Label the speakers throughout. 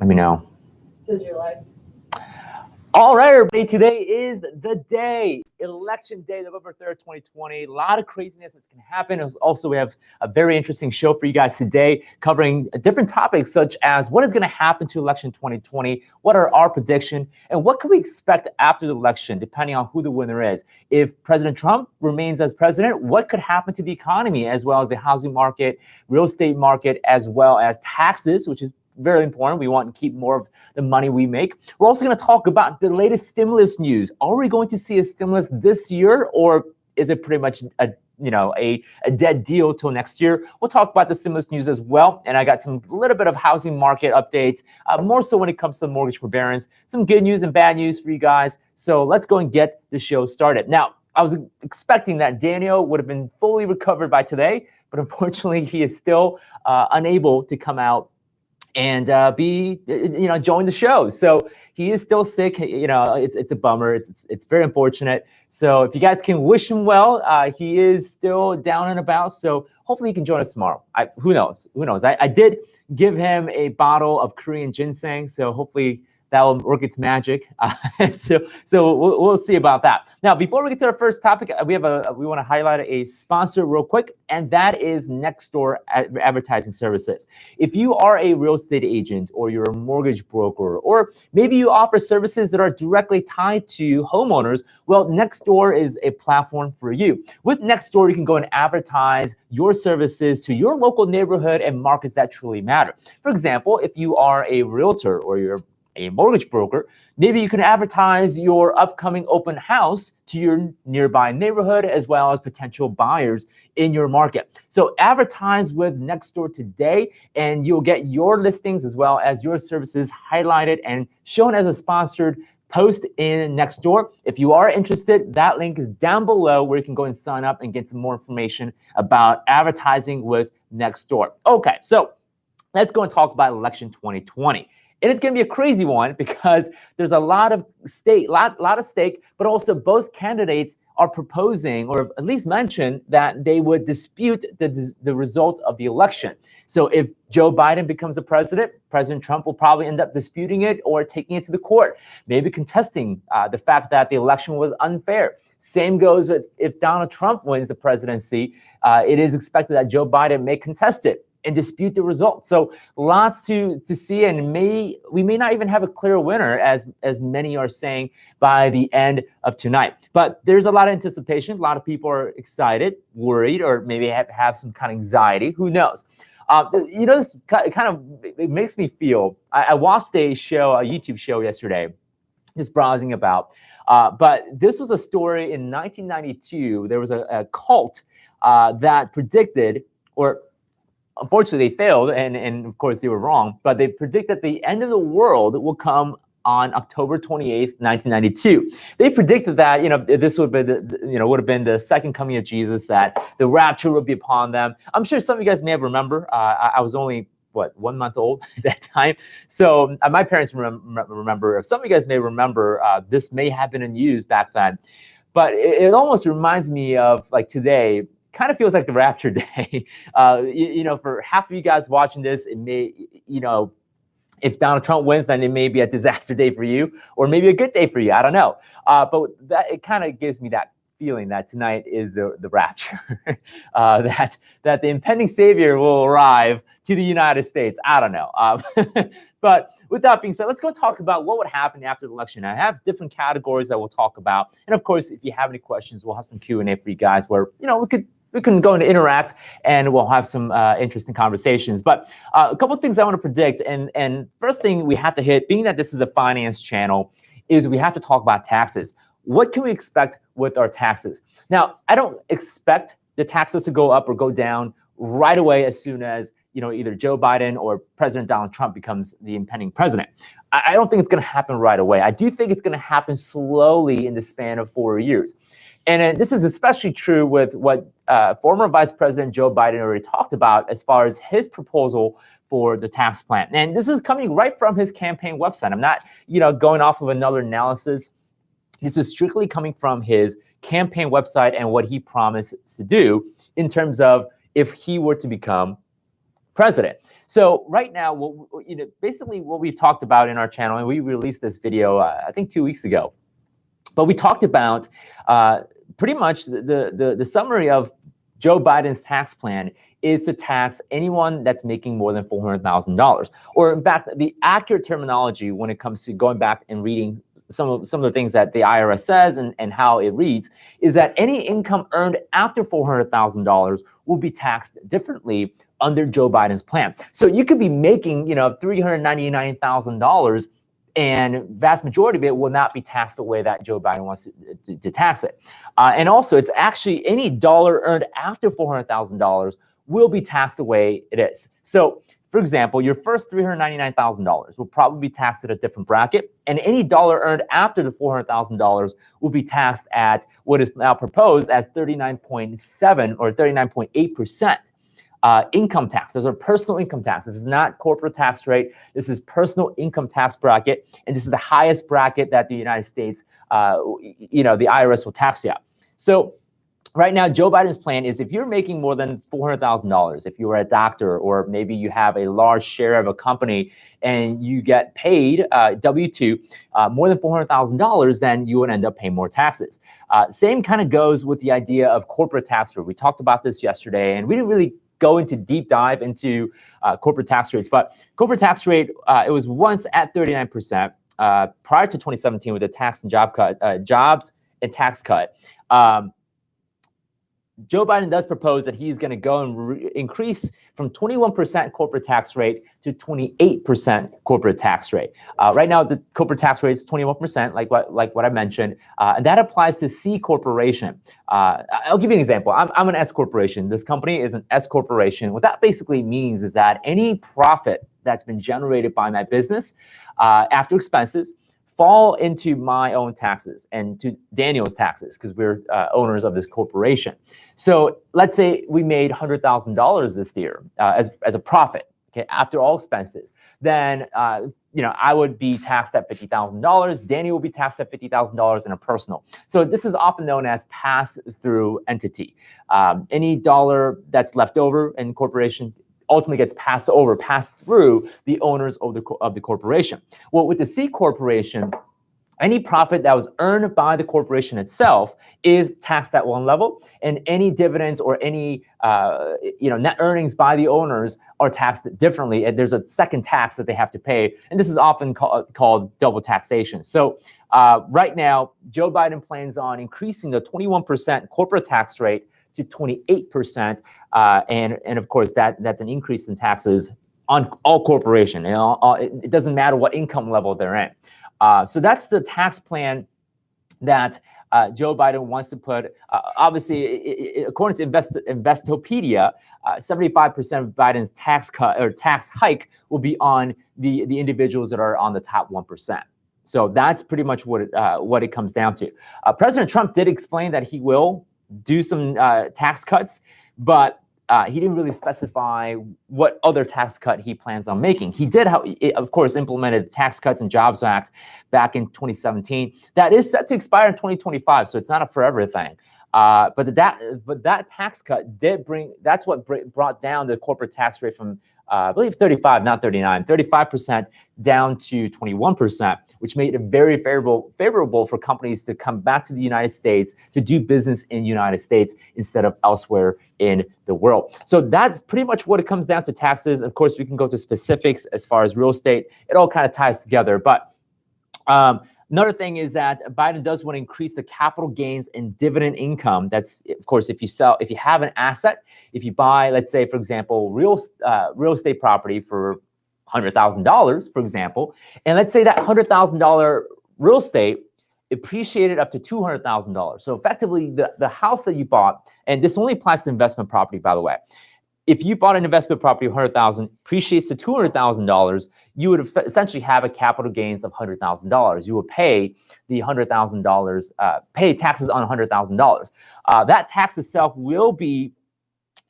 Speaker 1: Let me know.
Speaker 2: Says you're live.
Speaker 1: All right, everybody, today is the day, election day, November 3rd, 2020. A lot of craziness that's going to happen. Also, we have a very interesting show for you guys today covering different topics such as what is going to happen to election 2020, what are our predictions, and what can we expect after the election, depending on who the winner is. If President Trump remains as president, what could happen to the economy, as well as the housing market, real estate market, as well as taxes, which is very important. We want to keep more of the money we make. We're also going to talk about the latest stimulus news. Are we going to see a stimulus this year, or is it pretty much a dead deal till next year? We'll talk about the stimulus news as well. And I got some little bit of housing market updates, more so when it comes to mortgage forbearance, some good news and bad news for you guys. So let's go and get the show started. Now, I was expecting that Daniel would have been fully recovered by today, but unfortunately he is still unable to come out and join the show. So he is still sick. It's a bummer. It's very unfortunate. So if you guys can wish him well, he is still down and about. So hopefully he can join us tomorrow. Who knows? I did give him a bottle of Korean ginseng. So hopefully that will work its magic. So we'll see about that. Now, before we get to our first topic, we want to highlight a sponsor real quick, and that is Nextdoor advertising services. If you are a real estate agent, or you're a mortgage broker, or maybe you offer services that are directly tied to homeowners, well, Nextdoor is a platform for you. With Nextdoor, you can go and advertise your services to your local neighborhood and markets that truly matter. For example, if you are a realtor or you're a mortgage broker, maybe you can advertise your upcoming open house to your nearby neighborhood as well as potential buyers in your market. So advertise with Nextdoor today, and you'll get your listings as well as your services highlighted and shown as a sponsored post in Nextdoor. If you are interested, that link is down below where you can go and sign up and get some more information about advertising with Nextdoor. Okay, so let's go and talk about election 2020. And it's going to be a crazy one because there's a lot of stake, but also both candidates are proposing, or at least mentioned, that they would dispute the result of the election. So if Joe Biden becomes the president, President Trump will probably end up disputing it or taking it to the court, maybe contesting the fact that the election was unfair. Same goes with if Donald Trump wins the presidency, it is expected that Joe Biden may contest it and dispute the results. So lots to see, and we may not even have a clear winner, as many are saying, by the end of tonight. But there's a lot of anticipation. A lot of people are excited, worried, or maybe have some kind of anxiety. Who knows? This it makes me feel. I watched a YouTube show yesterday, just browsing about. But this was a story in 1992. There was a cult that predicted, or unfortunately, they failed, and of course they were wrong, but they predict that the end of the world will come on October 28th, 1992. They predicted that, this would have been the second coming of Jesus, that the rapture would be upon them. I'm sure some of you guys may have remember. I was only, 1 month old at that time. So my parents remember. Some of you guys may remember, this may have been in news back then. But it almost reminds me of, like, today. Kind of feels like the rapture day. For half of you guys watching this, it may, if Donald Trump wins, then it may be a disaster day for you, or maybe a good day for you. I don't know. But that, it kind of gives me that feeling that tonight is the rapture, that the impending savior will arrive to the United States. I don't know. But with that being said, let's go talk about what would happen after the election. I have different categories that we'll talk about. And of course, if you have any questions, we'll have some Q&A for you guys where, we can go and interact, and we'll have some interesting conversations. But a couple of things I want to predict. And first thing we have to hit, being that this is a finance channel, is we have to talk about taxes. What can we expect with our taxes? Now, I don't expect the taxes to go up or go down right away as soon as either Joe Biden or President Donald Trump becomes the impending president. I don't think it's going to happen right away. I do think it's going to happen slowly in the span of 4 years. And this is especially true with what former Vice President Joe Biden already talked about as far as his proposal for the tax plan. And this is coming right from his campaign website. I'm not, going off of another analysis. This is strictly coming from his campaign website and what he promised to do in terms of if he were to become president. So right now, basically what we've talked about in our channel, and we released this video, I think 2 weeks ago, but we talked about pretty much the summary of Joe Biden's tax plan is to tax anyone that's making more than $400,000. Or in fact, the accurate terminology when it comes to going back and reading some of the things that the IRS says and how it reads is that any income earned after $400,000 will be taxed differently under Joe Biden's plan. So you could be making, $399,000 and vast majority of it will not be taxed the way that Joe Biden wants to tax it. And also, it's actually any dollar earned after $400,000 will be taxed the way it is. So, for example, your first $399,000 will probably be taxed at a different bracket, and any dollar earned after the $400,000 will be taxed at what is now proposed as 39.7 or 39.8%. Income tax. Those are personal income tax. This is not corporate tax rate. This is personal income tax bracket, and this is the highest bracket that the United States, the IRS will tax you at. So right now, Joe Biden's plan is if you're making more than $400,000, if you are a doctor or maybe you have a large share of a company and you get paid W-2 more than $400,000, then you would end up paying more taxes. Same kind of goes with the idea of corporate tax rate. We talked about this yesterday, and we didn't really go into deep dive into corporate tax rates, but corporate tax rate, it was once at 39% prior to 2017 with the tax and jobs and tax cut. Joe Biden does propose that he's going to go and increase from 21% corporate tax rate to 28% corporate tax rate. Right now, the corporate tax rate is 21%, like what I mentioned, and that applies to C corporation. I'll give you an example. I'm an S corporation. This company is an S corporation. What that basically means is that any profit that's been generated by my business after expenses fall into my own taxes and to Daniel's taxes because we're owners of this corporation. So let's say we made $100,000 this year as a profit, okay, after all expenses. Then I would be taxed at $50,000. Daniel will be taxed at $50,000 in a personal. So this is often known as pass-through entity. Any dollar that's left over in corporation ultimately gets passed through the owners of the corporation. Well, with the C corporation, any profit that was earned by the corporation itself is taxed at one level, and any dividends or any net earnings by the owners are taxed differently. And there's a second tax that they have to pay, and this is often called double taxation. So right now, Joe Biden plans on increasing the 21% corporate tax rate to 28%, and of course that's an increase in taxes on all corporation. It doesn't matter what income level they're in. So that's the tax plan that Joe Biden wants to put. Obviously, according to Investopedia, 75% of Biden's tax cut or tax hike will be on the individuals that are on the top 1%. So that's pretty much what it comes down to. President Trump did explain that he will do some tax cuts, but he didn't really specify what other tax cut he plans on making. He did, of course, implemented the Tax Cuts and Jobs Act back in 2017. That is set to expire in 2025, so it's not a forever thing. But that tax cut that's what brought down the corporate tax rate from, I believe 35% down to 21%, which made it very favorable for companies to come back to the United States to do business in the United States instead of elsewhere in the world. So that's pretty much what it comes down to taxes. Of course, we can go to specifics as far as real estate. It all kind of ties together. But another thing is that Biden does want to increase the capital gains and dividend income. That's, of course, if you have an asset, if you buy, let's say, for example, real estate property for $100,000, for example, and let's say that $100,000 real estate appreciated up to $200,000. So effectively, the house that you bought, and this only applies to investment property, by the way. If you bought an investment property of $100,000, appreciates to $200,000, you would essentially have a capital gains of $100,000. You would pay the $100,000, pay taxes on $100,000. That tax itself will be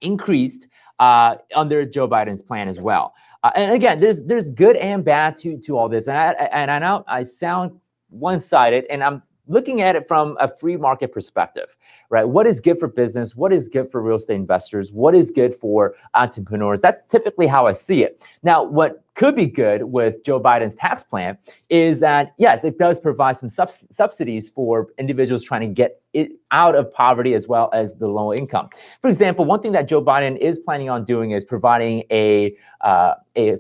Speaker 1: increased under Joe Biden's plan as well. And again, there's good and bad to all this. And I know I sound one-sided, and I'm looking at it from a free market perspective, right? What is good for business? What is good for real estate investors? What is good for entrepreneurs? That's typically how I see it. Now, what could be good with Joe Biden's tax plan is that, yes, it does provide some subsidies for individuals trying to get it out of poverty as well as the low income. For example, one thing that Joe Biden is planning on doing is providing a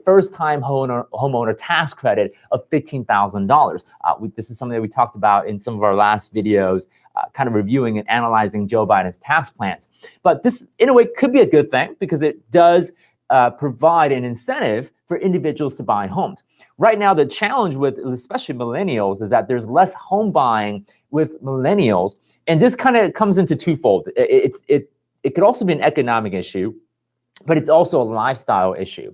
Speaker 1: first-time homeowner tax credit of $15,000. This is something that we talked about in some of our last videos, kind of reviewing and analyzing Joe Biden's tax plans. But this, in a way, could be a good thing because it does provide an incentive for individuals to buy homes. Right now, the challenge with especially millennials is that there's less home buying with millennials, and this kind of comes into twofold. It could also be an economic issue, but it's also a lifestyle issue.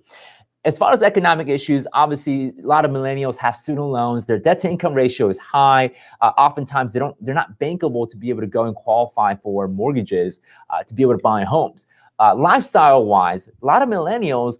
Speaker 1: As far as economic issues, obviously, a lot of millennials have student loans. Their debt-to-income ratio is high. Oftentimes, they're not bankable to be able to go and qualify for mortgages to be able to buy homes. Lifestyle-wise, a lot of millennials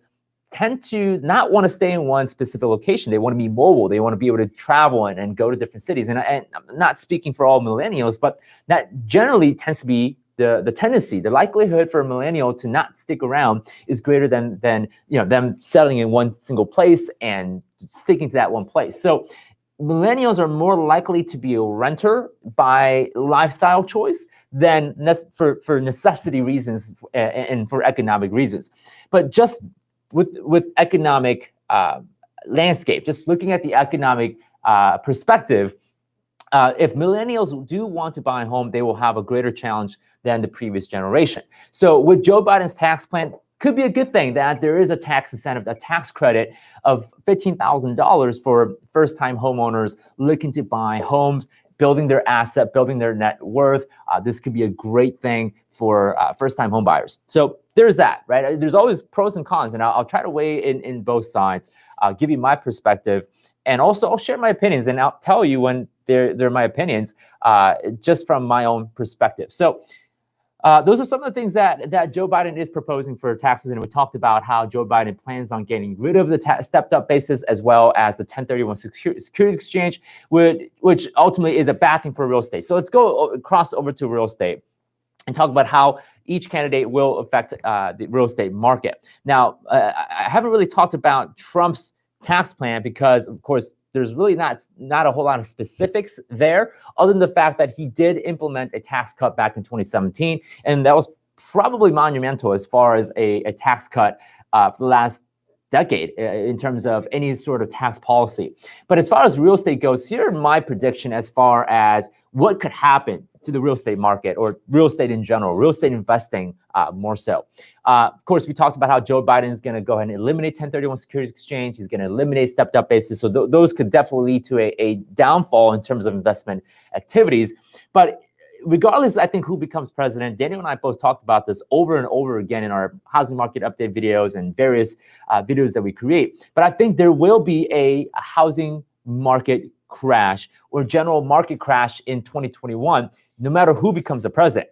Speaker 1: tend to not want to stay in one specific location. They want to be mobile. They want to be able to travel and go to different cities. And I'm not speaking for all millennials, but that generally tends to be the tendency. The likelihood for a millennial to not stick around is greater than them settling in one single place and sticking to that one place. So millennials are more likely to be a renter by lifestyle choice than for necessity reasons and for economic reasons. But just with economic landscape, just looking at the economic perspective, if millennials do want to buy a home, they will have a greater challenge than the previous generation. So with Joe Biden's tax plan, could be a good thing that there is a tax incentive, a tax credit of $15,000 for first-time homeowners looking to buy homes, building their asset, building their net worth. This could be a great thing for first-time home buyers. So there's that, right? There's always pros and cons, and I'll try to weigh in both sides. I'll give you my perspective, and also I'll share my opinions, and I'll tell you when they're my opinions, just from my own perspective. So those are some of the things that Joe Biden is proposing for taxes, and we talked about how Joe Biden plans on getting rid of the stepped-up basis as well as the 1031 securities exchange, which ultimately is a bad thing for real estate. So let's cross over to real estate and talk about how each candidate will affect the real estate market. Now, I haven't really talked about Trump's tax plan because, of course, there's really not a whole lot of specifics there, other than the fact that he did implement a tax cut back in 2017, and that was probably monumental as far as a tax cut for the last decade in terms of any sort of tax policy. But as far as real estate goes, here are my prediction as far as what could happen to the real estate market or real estate in general, real estate investing more so. Of course, we talked about how Joe Biden is going to go ahead and eliminate 1031 securities exchange. He's going to eliminate stepped up basis. So those could definitely lead to a downfall in terms of investment activities. But regardless, I think who becomes president, Daniel and I both talked about this over and over again in our housing market update videos and various videos that we create. But I think there will be a housing market crash or general market crash in 2021, no matter who becomes the president.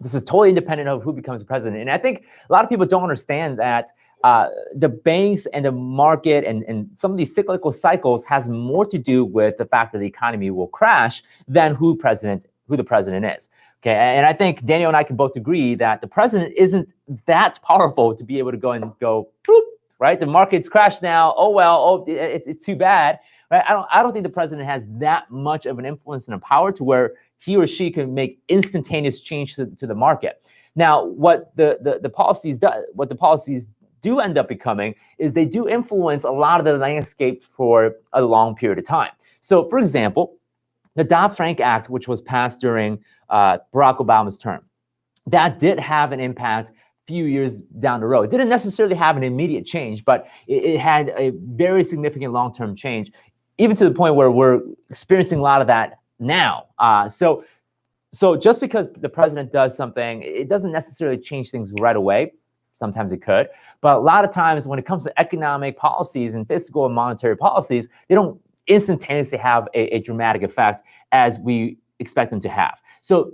Speaker 1: This is totally independent of who becomes the president. And I think a lot of people don't understand that the banks and the market and some of these cyclical cycles has more to do with the fact that the economy will crash than who the president is. Okay, and I think Daniel and I can both agree that the president isn't that powerful to be able to go boop, right? The market's crashed now. Oh well, it's too bad. Right? I don't think the president has that much of an influence and a power to where he or she can make instantaneous change to the market. Now, what the policies do end up becoming is they do influence a lot of the landscape for a long period of time. So, for example, the Dodd-Frank Act, which was passed during Barack Obama's term, that did have an impact few years down the road. It didn't necessarily have an immediate change, but it had a very significant long-term change, even to the point where we're experiencing a lot of that now. So just because the president does something, it doesn't necessarily change things right away. Sometimes it could, but a lot of times when it comes to economic policies and fiscal and monetary policies, they don't instantaneously have a dramatic effect as we expect them to have. So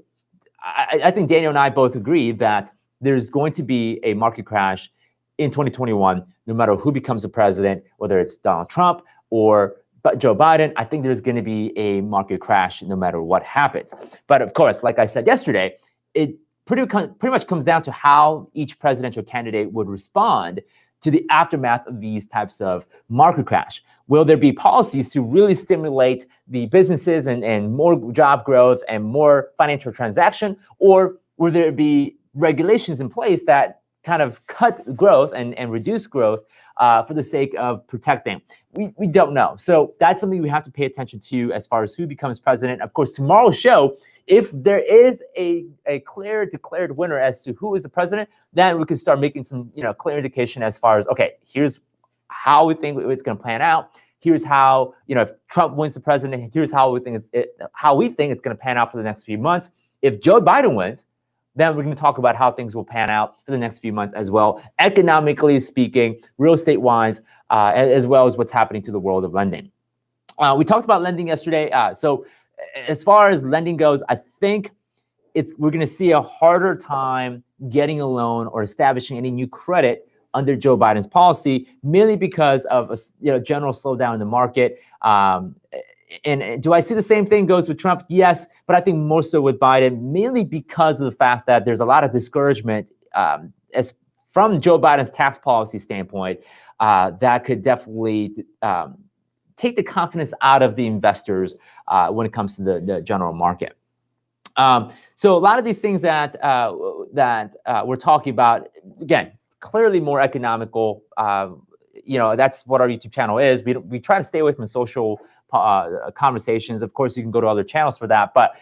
Speaker 1: I think Daniel and I both agree that there's going to be a market crash in 2021, no matter who becomes the president, whether it's Donald Trump or Joe Biden, I think there's going to be a market crash no matter what happens. But of course, like I said yesterday, it pretty much comes down to how each presidential candidate would respond to the aftermath of these types of market crash. Will there be policies to really stimulate the businesses and more job growth and more financial transaction? Or will there be regulations in place that kind of cut growth and reduce growth for the sake of protecting? We don't know. So that's something we have to pay attention to as far as who becomes president. Of course, tomorrow's show, if there is a clear declared winner as to who is the president, then we can start making some clear indication as far as, okay, here's how we think it's going to plan out. Here's how, if Trump wins the president, here's how we think it's going to pan out for the next few months. If Joe Biden wins, then we're going to talk about how things will pan out for the next few months as well, economically speaking, real estate wise, as well as what's happening to the world of lending. We talked about lending yesterday. So as far as lending goes, I think we're going to see a harder time getting a loan or establishing any new credit under Joe Biden's policy, mainly because of a general slowdown in the market. And do I see the same thing goes with Trump? Yes, but I think more so with Biden, mainly because of the fact that there's a lot of discouragement as from Joe Biden's tax policy standpoint that could definitely take the confidence out of the investors when it comes to the general market. So a lot of these things that we're talking about, again, clearly more economical. That's what our YouTube channel is. We try to stay away from social conversations. Of course, you can go to other channels for that, but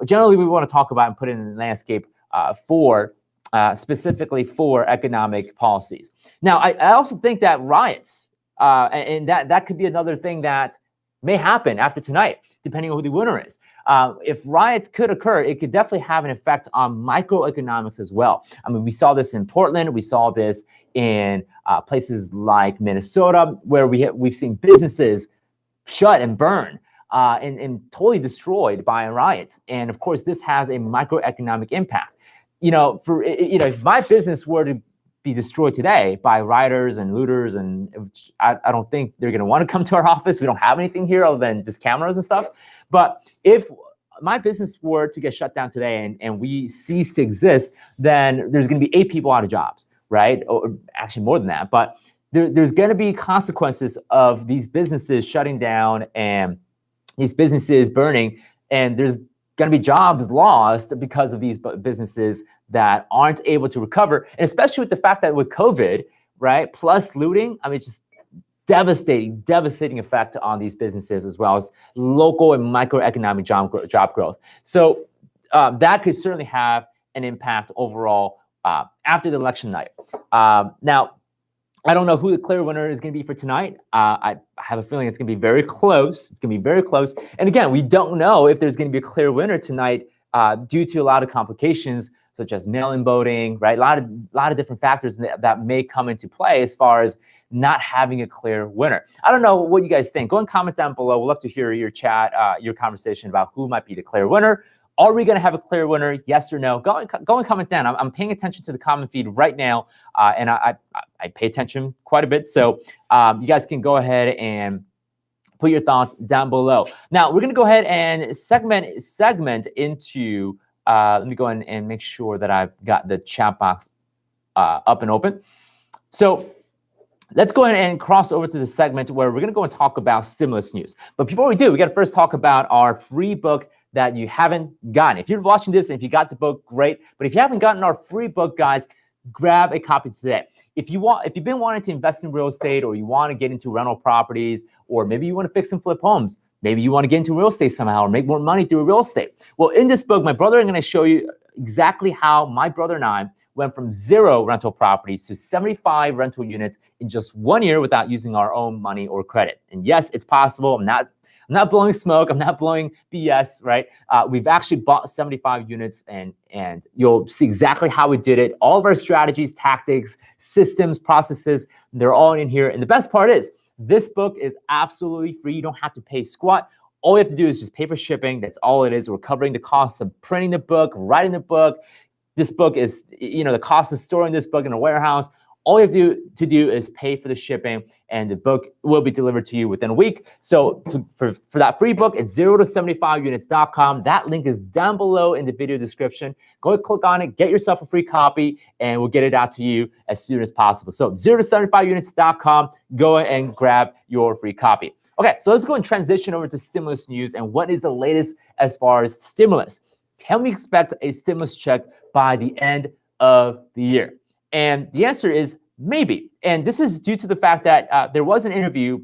Speaker 1: generally we want to talk about and put in the landscape specifically for economic policies. Now, I also think that riots, and that could be another thing that may happen after tonight, depending on who the winner is. If riots could occur, it could definitely have an effect on microeconomics as well. I mean, we saw this in Portland. We saw this in places like Minnesota, where we've seen businesses shut and burn and totally destroyed by riots. And of course, this has a microeconomic impact. If my business were to be destroyed today by rioters and looters, and I don't think they're going to want to come to our office. We don't have anything here other than just cameras and stuff. But if my business were to get shut down today and we cease to exist, then there's going to be 8 people out of jobs, right? Or actually more than that. But there's going to be consequences of these businesses shutting down and these businesses burning, and there's going to be jobs lost because of these businesses that aren't able to recover, and especially with the fact that with COVID, right, plus looting, I mean, it's just devastating effect on these businesses as well as local and microeconomic job growth. So that could certainly have an impact overall after the election night. Now, I don't know who the clear winner is going to be for tonight. I have a feeling it's going to be very close. It's going to be very close. And again, we don't know if there's going to be a clear winner tonight due to a lot of complications, such as mail-in voting, right? A lot of different factors that may come into play as far as not having a clear winner. I don't know what you guys think. Go and comment down below. We'd love to hear your chat, your conversation about who might be the clear winner. Are we going to have a clear winner? Yes or no? Go and comment down. I'm paying attention to the comment feed right now, and I pay attention quite a bit. So you guys can go ahead and put your thoughts down below. Now we're going to go ahead and segment into. Let me go ahead and make sure that I've got the chat box up and open. So let's go ahead and cross over to the segment where we're going to go and talk about stimulus news. But before we do, we got to first talk about our free book that you haven't gotten. If you're watching this and if you got the book, great. But if you haven't gotten our free book, guys, grab a copy today. If you've been wanting to invest in real estate, or you want to get into rental properties, or maybe you want to fix and flip homes, maybe you want to get into real estate somehow or make more money through real estate. Well, in this book, my brother, I'm going to show you exactly how my brother and I went from 0 rental properties to 75 rental units in just 1 year without using our own money or credit. And yes, it's possible. I'm not blowing smoke. I'm not blowing BS, right? We've actually bought 75 units, and you'll see exactly how we did it. All of our strategies, tactics, systems, processes, they're all in here. And the best part is, this book is absolutely free. You don't have to pay squat. All you have to do is just pay for shipping. That's all it is. We're covering the cost of printing the book, writing the book. This book is, the cost of storing this book in a warehouse. All you have to do is pay for the shipping, and the book will be delivered to you within a week. So for that free book, it's 0to75units.com. That link is down below in the video description. Go click on it, get yourself a free copy, and we'll get it out to you as soon as possible. So 0to75units.com, go and grab your free copy. Okay, so let's go and transition over to stimulus news and what is the latest as far as stimulus. Can we expect a stimulus check by the end of the year? And the answer is maybe. And this is due to the fact that there was an interview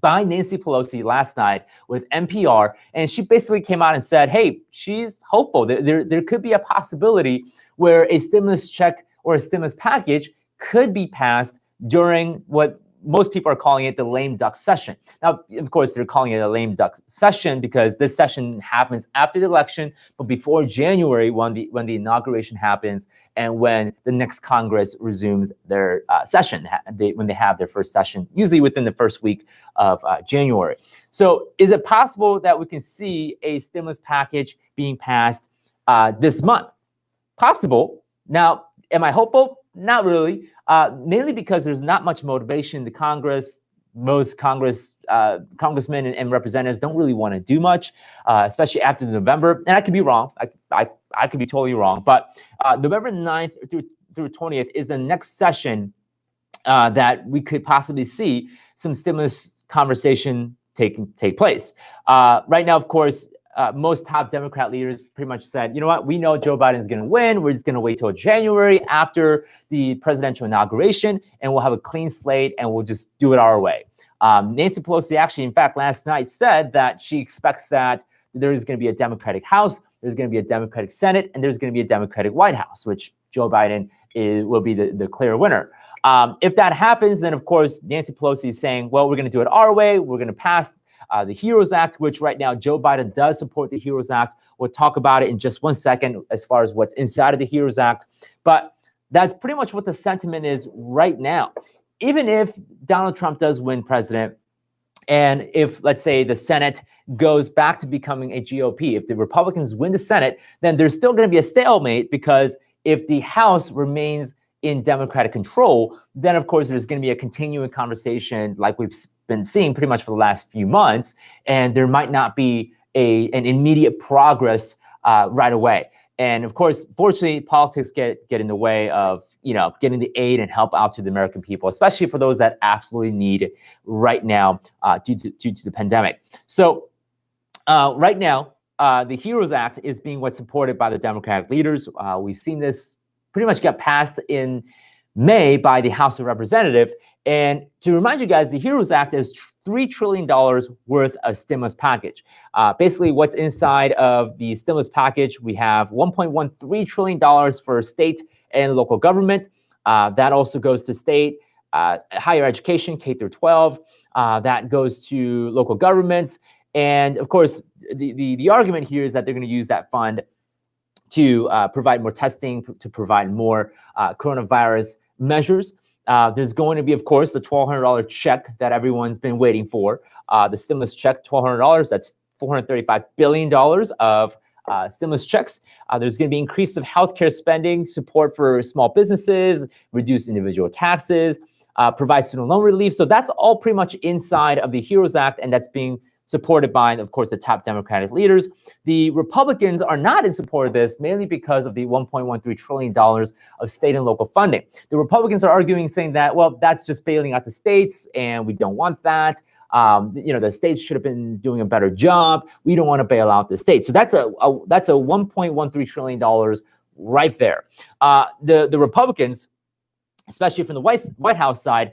Speaker 1: by Nancy Pelosi last night with NPR, and she basically came out and said, hey, she's hopeful that there could be a possibility where a stimulus check or a stimulus package could be passed during what most people are calling it the lame duck session. Now, of course, they're calling it a lame duck session because this session happens after the election, but before January when the inauguration happens and when the next Congress resumes their session, when they have their first session, usually within the first week of January. So is it possible that we can see a stimulus package being passed this month? Possible. Now, am I hopeful? Not really. Mainly because there's not much motivation in the Congress. Most congressmen and representatives don't really want to do much, especially after November. And I could be wrong. I could be totally wrong. But November 9th through 20th is the next session that we could possibly see some stimulus conversation take place. Right now, of course, most top Democrat leaders pretty much said, you know what, we know Joe Biden is going to win. We're just going to wait till January after the presidential inauguration, and we'll have a clean slate, and we'll just do it our way. Nancy Pelosi actually, in fact, last night said that she expects that there is going to be a Democratic House, there's going to be a Democratic Senate, and there's going to be a Democratic White House, which Joe Biden will be the clear winner. If that happens, then, of course, Nancy Pelosi is saying, well, we're going to do it our way. We're going to pass the HEROES Act, which right now Joe Biden does support the HEROES Act. We'll talk about it in just one second as far as what's inside of the HEROES Act. But that's pretty much what the sentiment is right now. Even if Donald Trump does win president, and if, let's say, the Senate goes back to becoming a GOP, if the Republicans win the Senate, then there's still going to be a stalemate, because if the House remains in Democratic control, then of course there's going to be a continuing conversation like we've been seeing pretty much for the last few months, and there might not be an immediate progress right away. And of course, fortunately, politics get in the way of getting the aid and help out to the American people, especially for those that absolutely need it right now due to the pandemic. So right now, the HEROES Act is being what's supported by the Democratic leaders. We've seen this pretty much get passed in May by the House of Representatives. And to remind you guys, the HEROES Act is $3 trillion worth of stimulus package. Basically, what's inside of the stimulus package, we have $1.13 trillion for state and local government. That also goes to state higher education, K through 12. That goes to local governments. And of course, the argument here is that they're going to use that fund to provide more testing, to provide more coronavirus measures. There's going to be, of course, the $1,200 check that everyone's been waiting for. The stimulus check, $1,200, that's $435 billion of stimulus checks. There's going to be increase of healthcare spending, support for small businesses, reduce individual taxes, provide student loan relief. So that's all pretty much inside of the HEROES Act, and that's being supported by, of course, the top Democratic leaders. The Republicans are not in support of this, mainly because of the $1.13 trillion of state and local funding. The Republicans are arguing, saying that, well, that's just bailing out the states, and we don't want that. The states should have been doing a better job. We don't want to bail out the states. So that's a $1.13 trillion right there. The Republicans, especially from the White House side,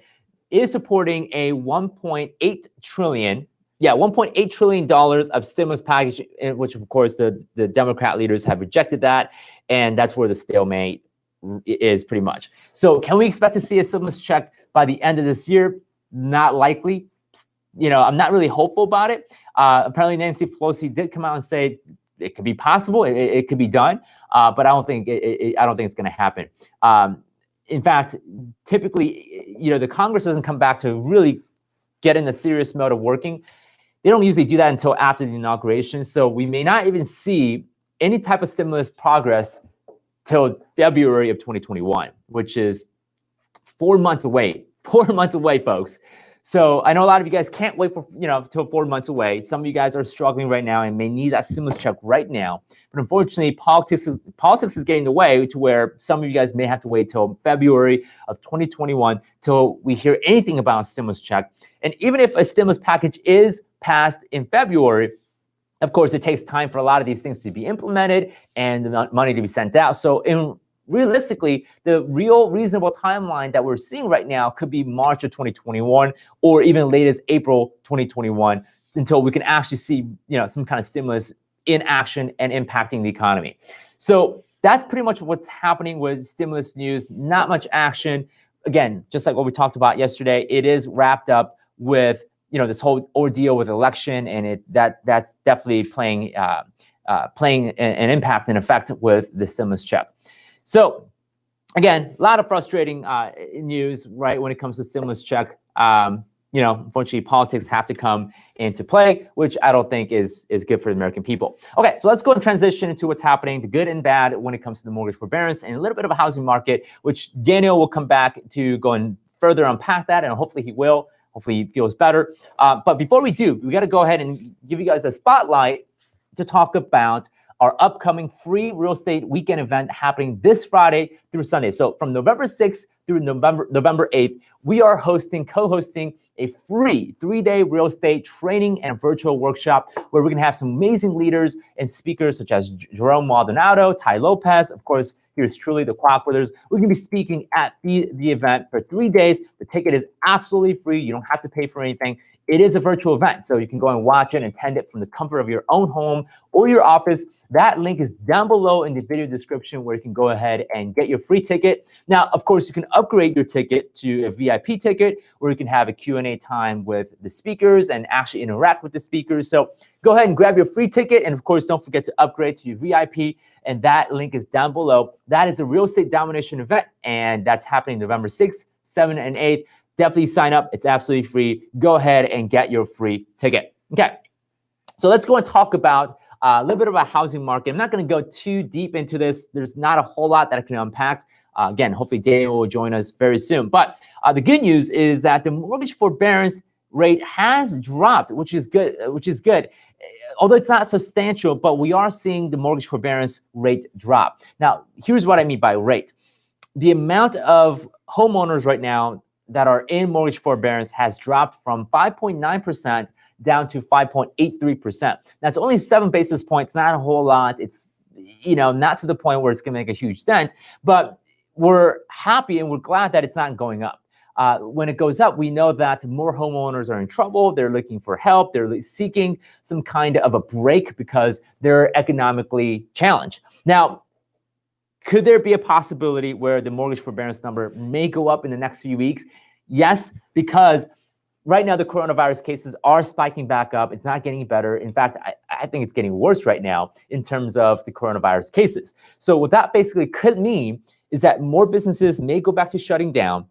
Speaker 1: is supporting a $1.8 trillion of stimulus package, which of course the Democrat leaders have rejected that, and that's where the stalemate is pretty much. So can we expect to see a stimulus check by the end of this year? Not likely. I'm not really hopeful about it. Apparently Nancy Pelosi did come out and say it could be possible, it could be done, but I don't think it's going to happen. In fact, typically, the Congress doesn't come back to really get in the serious mode of working. They don't usually do that until after the inauguration. So we may not even see any type of stimulus progress till February of 2021, which is 4 months away. 4 months away, folks. So I know a lot of you guys can't wait for, till 4 months away. Some of you guys are struggling right now and may need that stimulus check right now. But unfortunately, politics is getting in the way to where some of you guys may have to wait till February of 2021 till we hear anything about a stimulus check. And even if a stimulus package is passed in February, of course, it takes time for a lot of these things to be implemented and the money to be sent out. So realistically, the real reasonable timeline that we're seeing right now could be March of 2021 or even late as April 2021 until we can actually see, some kind of stimulus in action and impacting the economy. So that's pretty much what's happening with stimulus news. Not much action. Again, just like what we talked about yesterday, it is wrapped up with this whole ordeal with election, and that's definitely playing an impact and effect with the stimulus check. So again, a lot of frustrating news, right, when it comes to stimulus check. Unfortunately, politics have to come into play, which I don't think is good for the American people. Okay, so let's go and transition into what's happening, the good and bad when it comes to the mortgage forbearance and a little bit of a housing market, which Daniel will come back to go and further unpack that, and hopefully he will. Hopefully he feels better. But before we do, we got to go ahead and give you guys a spotlight to talk about our upcoming free real estate weekend event happening this Friday through Sunday. So from November 6th through November 8th, we are co-hosting a free 3-day real estate training and virtual workshop where we're going to have some amazing leaders and speakers such as Jerome Maldonado, Ty Lopez, of course, here's truly the Kwak brothers. We're going to be speaking at the event for 3 days. The ticket is absolutely free. You don't have to pay for anything. It is a virtual event, so you can go and watch it and attend it from the comfort of your own home or your office. That link is down below in the video description where you can go ahead and get your free ticket. Now, of course, you can upgrade your ticket to a VIP ticket where you can have a Q&A time with the speakers and actually interact with the speakers. So go ahead and grab your free ticket. And of course, don't forget to upgrade to your VIP. And that link is down below. That is a real estate domination event. And that's happening November 6th, 7th, and 8th. Definitely sign up. It's absolutely free. Go ahead and get your free ticket. Okay. So let's go and talk about a little bit about housing market. I'm not going to go too deep into this. There's not a whole lot that I can unpack. Again, hopefully Daniel will join us very soon. But the good news is that the mortgage forbearance rate has dropped, which is good. Although it's not substantial, but we are seeing the mortgage forbearance rate drop. Now, here's what I mean by rate. The amount of homeowners right now that are in mortgage forbearance has dropped from 5.9% down to 5.83%. That's only 7 basis points, not a whole lot. It's, not to the point where it's going to make a huge dent, but we're happy and we're glad that it's not going up. When it goes up, we know that more homeowners are in trouble. They're looking for help. They're seeking some kind of a break because they're economically challenged. Now, could there be a possibility where the mortgage forbearance number may go up in the next few weeks? Yes, because right now the coronavirus cases are spiking back up. It's not getting better. In fact, I think it's getting worse right now in terms of the coronavirus cases. So what that basically could mean is that more businesses may go back to shutting down.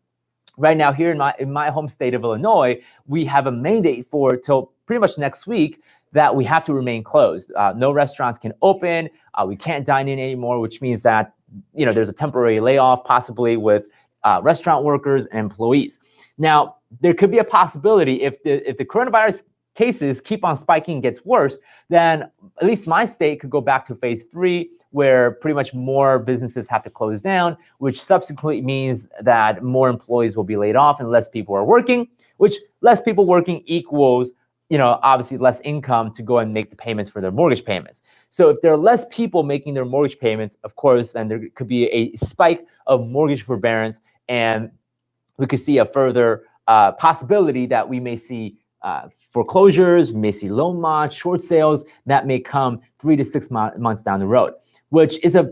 Speaker 1: Right now, here in my home state of Illinois, we have a mandate for till pretty much next week that we have to remain closed. No restaurants can open. We can't dine in anymore, which means that there's a temporary layoff possibly with restaurant workers and employees. Now, there could be a possibility if the coronavirus cases keep on spiking and gets worse, then at least my state could go back to phase 3, where pretty much more businesses have to close down, which subsequently means that more employees will be laid off and less people are working, which less people working equals, obviously less income to go and make the payments for their mortgage payments. So if there are less people making their mortgage payments, of course, then there could be a spike of mortgage forbearance, and we could see a further possibility that we may see foreclosures, we may see loan mods, short sales that may come 3 to 6 months down the road, which is a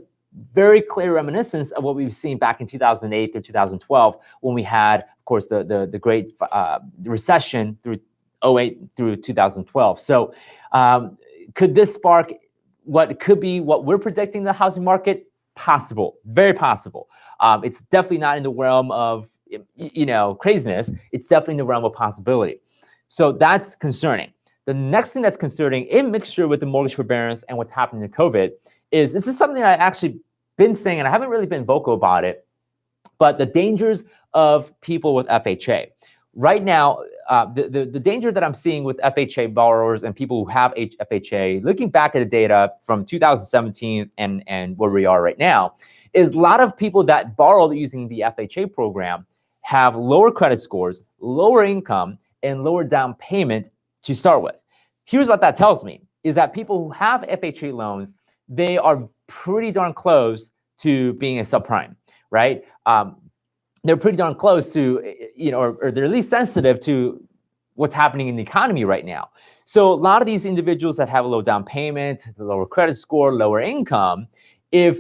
Speaker 1: very clear reminiscence of what we've seen back in 2008 through 2012 when we had, of course, the great recession through 2008 through 2012. So could this spark what could be what we're predicting the housing market? Possible, very possible. It's definitely not in the realm of craziness. It's definitely in the realm of possibility. So that's concerning. The next thing that's concerning in mixture with the mortgage forbearance and what's happening in COVID is this is something that I actually been saying, and I haven't really been vocal about it, But the dangers of people with FHA. Right now, the danger that I'm seeing with FHA borrowers and people who have FHA, looking back at the data from 2017 and where we are right now, is a lot of people that borrowed using the FHA program have lower credit scores, lower income, and lower down payment to start with. Here's what that tells me, is that people who have FHA loans, they are pretty darn close to being a subprime, right? They're pretty darn close to, or they're at least sensitive to what's happening in the economy right now. So a lot of these individuals that have a low down payment, lower credit score, lower income, if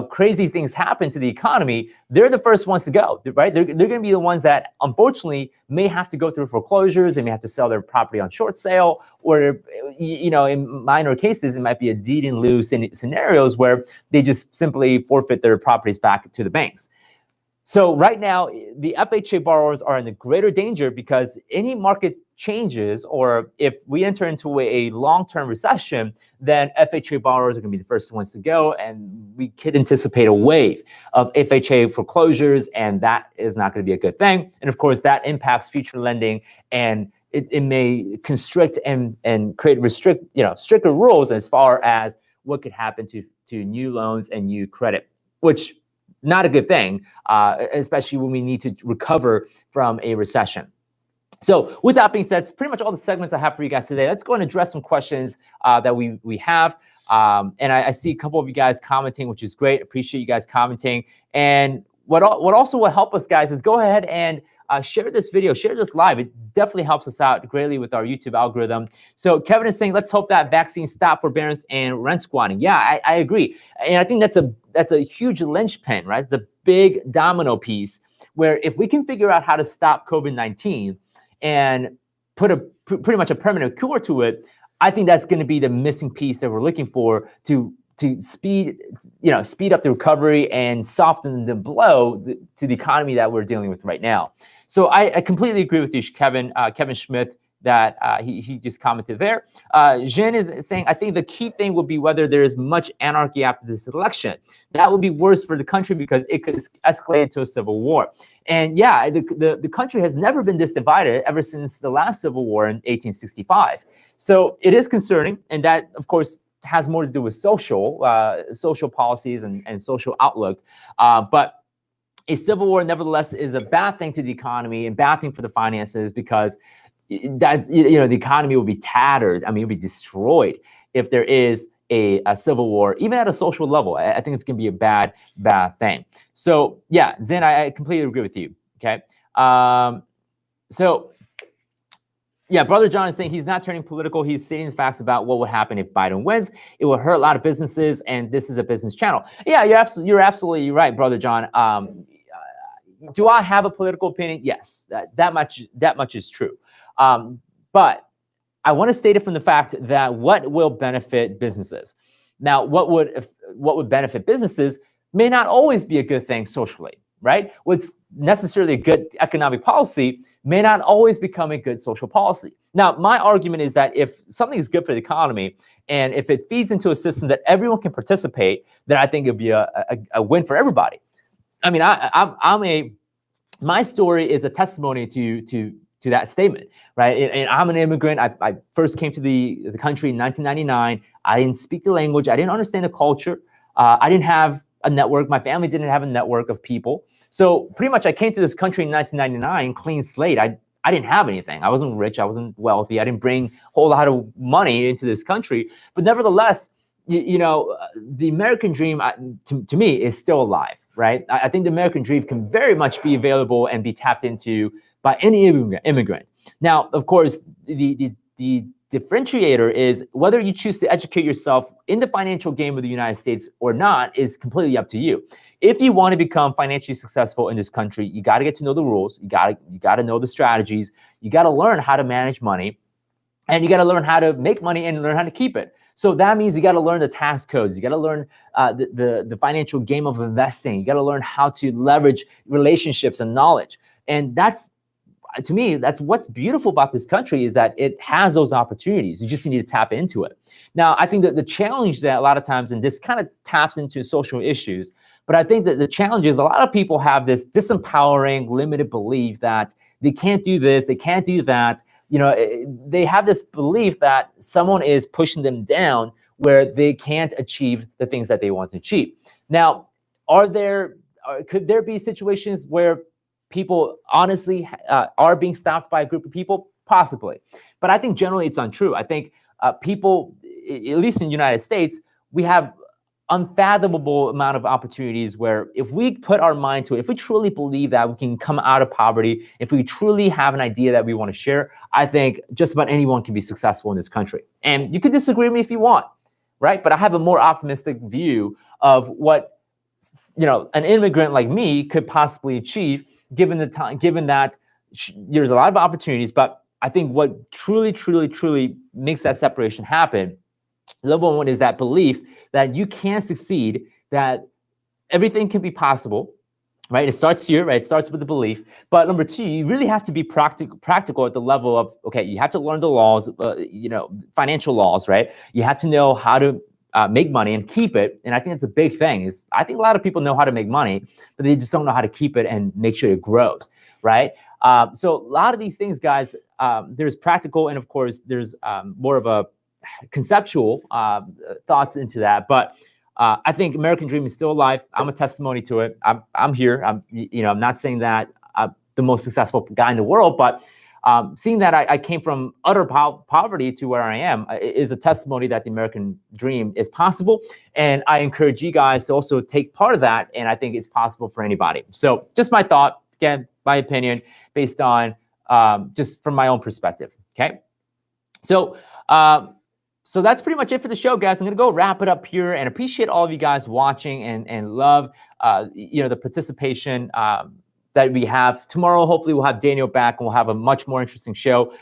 Speaker 1: crazy things happen to the economy, they're the first ones to go, right? They're going to be the ones that unfortunately may have to go through foreclosures. They may have to sell their property on short sale, or, in minor cases, it might be a deed in lieu scenarios where they just simply forfeit their properties back to the banks. So right now, the FHA borrowers are in a greater danger because any market changes, or if we enter into a long-term recession, then FHA borrowers are going to be the first ones to go, and we could anticipate a wave of FHA foreclosures, and that is not going to be a good thing. And of course, that impacts future lending, and it may constrict and stricter rules as far as what could happen to new loans and new credit, which not a good thing, especially when we need to recover from a recession. So with that being said, it's pretty much all the segments I have for you guys today. Let's go and address some questions that we have. And I see a couple of you guys commenting, which is great. Appreciate you guys commenting. And what also will help us, guys, is go ahead and share this video, share this live. It definitely helps us out greatly with our YouTube algorithm. So Kevin is saying, let's hope that vaccines stop forbearance and rent squatting. Yeah, I agree. And I think that's a huge linchpin, right? It's a big domino piece where if we can figure out how to stop COVID-19 and put pretty much a permanent cure to it, I think that's going to be the missing piece that we're looking for to speed up the recovery and soften the blow to the economy that we're dealing with right now. So I completely agree with you, Kevin Schmidt, that he just commented there. Jen is saying, I think the key thing will be whether there is much anarchy after this election. That would be worse for the country because it could escalate into a civil war. And yeah, the country has never been this divided ever since the last civil war in 1865. So it is concerning, and that, of course, has more to do with social policies and social outlook. But a civil war, nevertheless, is a bad thing to the economy and bad thing for the finances, because that's, the economy will be tattered. I mean, it'll be destroyed if there is a civil war, even at a social level. I think it's going to be a bad thing. So yeah, Zen, I completely agree with you. Okay. So yeah, Brother John is saying he's not turning political. He's stating the facts about what will happen if Biden wins. It will hurt a lot of businesses, and this is a business channel. Yeah, you're absolutely right, Brother John. Do I have a political opinion? Yes, that much is true. But I want to state it from the fact that what will benefit businesses. Now, what would benefit businesses may not always be a good thing socially, right? What's necessarily a good economic policy may not always become a good social policy. Now, my argument is that if something is good for the economy, and if it feeds into a system that everyone can participate, then I think it'd be a win for everybody. I mean, my story is a testimony to that statement, right? And I'm an immigrant. I first came to the country in 1999. I didn't speak the language. I didn't understand the culture. I didn't have a network. My family didn't have a network of people. So pretty much I came to this country in 1999, clean slate. I didn't have anything. I wasn't rich. I wasn't wealthy. I didn't bring a whole lot of money into this country. But nevertheless, the American dream, to me, is still alive, right? I think the American dream can very much be available and be tapped into by any immigrant. Now, of course, the differentiator is whether you choose to educate yourself in the financial game of the United States or not is completely up to you. If you want to become financially successful in this country, you got to get to know the rules. You got to know the strategies. You got to learn how to manage money, and you got to learn how to make money and learn how to keep it. So that means you got to learn the tax codes. You got to learn the financial game of investing. You got to learn how to leverage relationships and knowledge. And that's to me, that's what's beautiful about this country, is that it has those opportunities. You just need to tap into it. Now, I think that the challenge that a lot of times, and this kind of taps into social issues, but I think that the challenge is a lot of people have this disempowering, limited belief that they can't do this, they can't do that. You know, they have this belief that someone is pushing them down where they can't achieve the things that they want to achieve. Now, could there be situations where people honestly are being stopped by a group of people? Possibly. But I think generally it's untrue. I think people, at least in the United States, we have unfathomable amount of opportunities where if we put our mind to it, if we truly believe that we can come out of poverty, if we truly have an idea that we want to share, I think just about anyone can be successful in this country. And you can disagree with me if you want, right? But I have a more optimistic view of what, you know, an immigrant like me could possibly achieve, given the time, given that there's a lot of opportunities. But I think what truly makes that separation happen, number one, is that belief that you can succeed, that everything can be possible, right? It starts here, right? It starts with the belief. But number two, you really have to be practical at the level of, okay, you have to learn the laws, you know, financial laws, right? You have to know how to make money and keep it. And I think that's a big thing. Is I think a lot of people know how to make money, but they just don't know how to keep it and make sure it grows, right? So a lot of these things, guys, there's practical, and of course, there's more of a conceptual thoughts into that. But I think American Dream is still alive. I'm a testimony to it. I'm here. I'm not saying that I'm the most successful guy in the world, but seeing that I came from utter poverty to where I am is a testimony that the American Dream is possible. And I encourage you guys to also take part of that. And I think it's possible for anybody. So just my thought, again, my opinion, based on just from my own perspective. Okay. So that's pretty much it for the show, guys. I'm going to go wrap it up here, and appreciate all of you guys watching, and love, the participation that we have. Tomorrow, hopefully we'll have Daniel back, and we'll have a much more interesting show.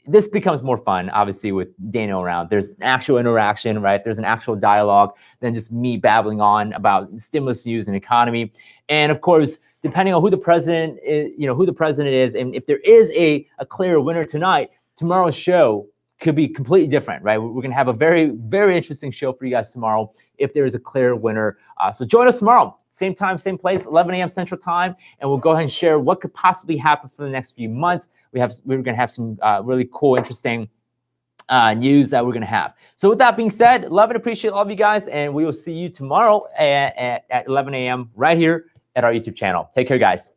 Speaker 1: This becomes more fun, obviously, with Daniel around. There's actual interaction, right? There's an actual dialogue than just me babbling on about stimulus news and economy. And of course, depending on who the president is, and if there is a clear winner tonight, tomorrow's show could be completely different, right? We're going to have a very, very interesting show for you guys tomorrow if there is a clear winner. So join us tomorrow, same time, same place, 11 a.m. Central Time, and we'll go ahead and share what could possibly happen for the next few months. We're going to have some really cool, interesting news that we're going to have. So with that being said, love and appreciate all of you guys, and we will see you tomorrow at 11 a.m. right here at our YouTube channel. Take care, guys.